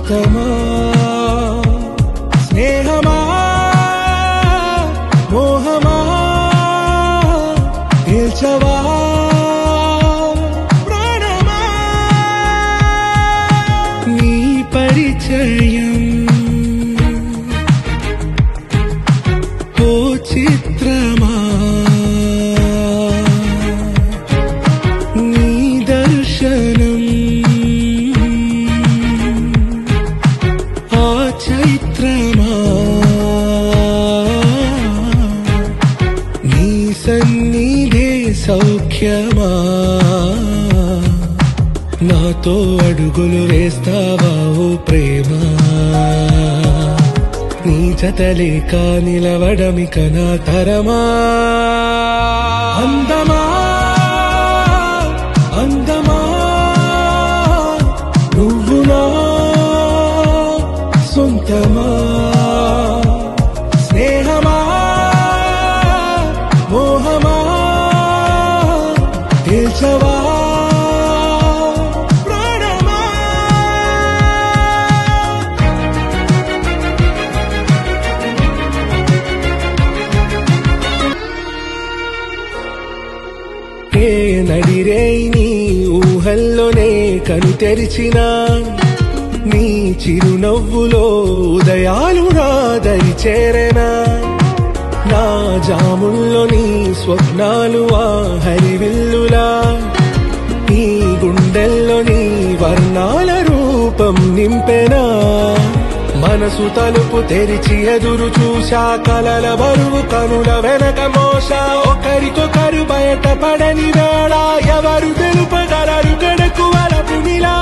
సొంతమా స్నేహమా మోహమా తేల్చవా ప్రాణమా నీ పరిచయం ఓ చిత్రమా నీ దర్శనం ఆ చైత్రమా నీ సన్నిధే సౌఖ్యమా నాతో అడుగులు వేస్తావా ఓ ప్రేమ నీ జతలేక నిలవడమిక నా తరమా అందమా అందమా నువ్వు నా సొంతమా స్నేహమా మోహమా తేల్చవా ప్రాణమా ఏ నడిరే నీ ఊహల్లోనే కను తెరిచిన నీ చిరునవ్వులో ఉదయాలు నా దరి చేరెనా నా జాముల్లో నీ స్వప్నాలు ఆ హరివిల్లులా నీ గుండెల్లో నీ వర్ణాల రూపం నింపెనా మనసు తలుపు తెరిచి ఎదురు చూశా కలల బరువు కనుల వెనక మోసా ఒకరికొకరు బయట పడని వేళ ఎవరు తెలుపగలరు గడకు వలపునిలా